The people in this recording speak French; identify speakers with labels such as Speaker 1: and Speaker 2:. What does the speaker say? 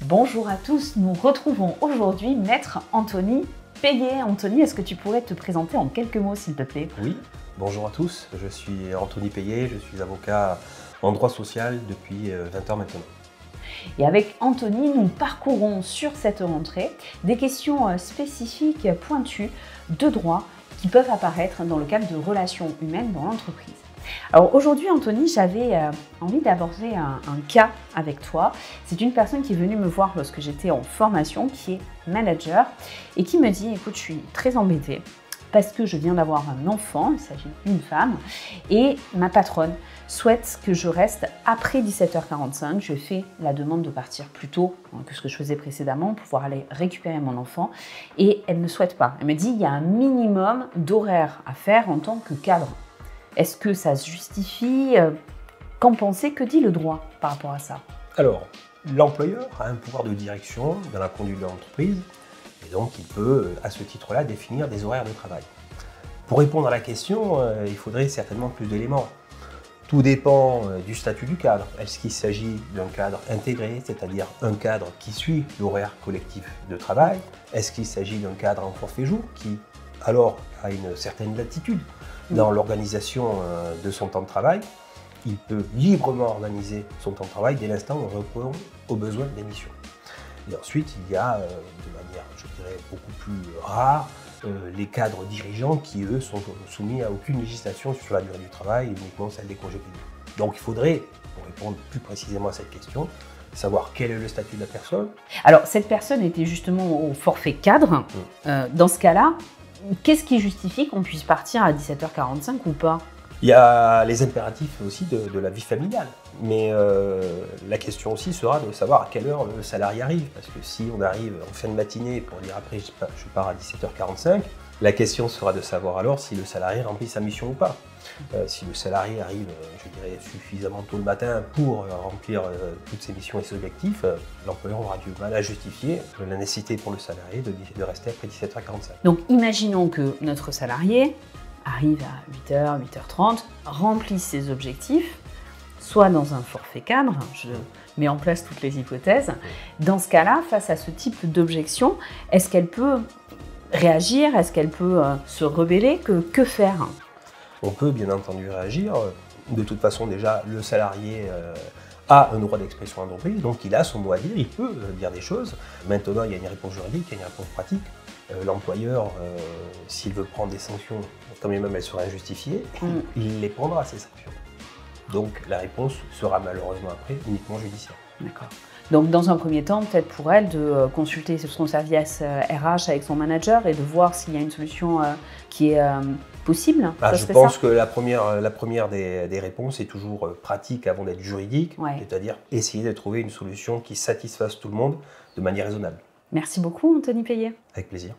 Speaker 1: Bonjour à tous, nous retrouvons aujourd'hui Maître Anthony Payet. Anthony, est-ce que tu pourrais te présenter en quelques mots s'il te plaît?
Speaker 2: Oui, bonjour à tous, je suis Anthony Payet, je suis avocat en droit social depuis 20 ans maintenant.
Speaker 1: Et avec Anthony, nous parcourons sur cette rentrée des questions spécifiques, pointues de droit qui peuvent apparaître dans le cadre de relations humaines dans l'entreprise. Alors aujourd'hui, Anthony, j'avais envie d'aborder un cas avec toi. C'est une personne qui est venue me voir lorsque j'étais en formation, qui est manager et qui me dit, écoute, je suis très embêtée parce que je viens d'avoir un enfant, il s'agit d'une femme, et ma patronne souhaite que je reste après 17h45. Je fais la demande de partir plus tôt que ce que je faisais précédemment pour pouvoir aller récupérer mon enfant et elle ne souhaite pas. Elle me dit, il y a un minimum d'horaire à faire en tant que cadre. Est-ce que ça se justifie? Qu'en pensez? Que dit le droit par rapport à ça?
Speaker 2: Alors, l'employeur a un pouvoir de direction dans la conduite de l'entreprise et donc il peut, à ce titre-là, définir des horaires de travail. Pour répondre à la question, il faudrait certainement plus d'éléments. Tout dépend du statut du cadre. Est-ce qu'il s'agit d'un cadre intégré, c'est-à-dire un cadre qui suit l'horaire collectif de travail? Est-ce qu'il s'agit d'un cadre en forfait jour qui, alors, a une certaine latitude dans l'organisation de son temps de travail? Il peut librement organiser son temps de travail dès l'instant où on répond aux besoins de l'émission. Et ensuite, il y a, de manière, je dirais, beaucoup plus rare, les cadres dirigeants qui, eux, sont soumis à aucune législation sur la durée du travail, uniquement celle des congés payés. Donc il faudrait, pour répondre plus précisément à cette question, savoir quel est le statut de la personne.
Speaker 1: Alors, cette personne était justement au forfait cadre. Dans ce cas-là, qu'est-ce qui justifie qu'on puisse partir à 17h45 ou pas?
Speaker 2: Il y a les impératifs aussi de la vie familiale, mais la question aussi sera de savoir à quelle heure le salarié arrive, parce que si on arrive en fin de matinée pour dire après je pars à 17h45, la question sera de savoir alors si le salarié remplit sa mission ou pas. Si le salarié arrive, je dirais, suffisamment tôt le matin pour remplir toutes ses missions et ses objectifs, l'employeur aura du mal à justifier la nécessité pour le salarié de rester après 17h45.
Speaker 1: Donc imaginons que notre salarié arrive à 8h, 8h30, remplit ses objectifs, soit dans un forfait cadre, je mets en place toutes les hypothèses. Dans ce cas-là, face à ce type d'objection, est-ce qu'elle peut réagir? Est-ce qu'elle peut se rebeller? Que faire?
Speaker 2: On peut bien entendu réagir. De toute façon, déjà, le salarié a un droit d'expression en entreprise, donc il a son mot à dire, il peut dire des choses. Maintenant, il y a une réponse juridique, il y a une réponse pratique. L'employeur, s'il veut prendre des sanctions, quand même elles seraient injustifiées, il les prendra, ces sanctions. Donc la réponse sera malheureusement après uniquement judiciaire.
Speaker 1: D'accord. Donc dans un premier temps, peut-être pour elle de consulter son service RH avec son manager et de voir s'il y a une solution qui est possible.
Speaker 2: Je pense que la première des réponses est toujours pratique avant d'être juridique, c'est-à-dire essayer de trouver une solution qui satisfasse tout le monde de manière raisonnable.
Speaker 1: Merci beaucoup Anthony Payet.
Speaker 2: Avec plaisir.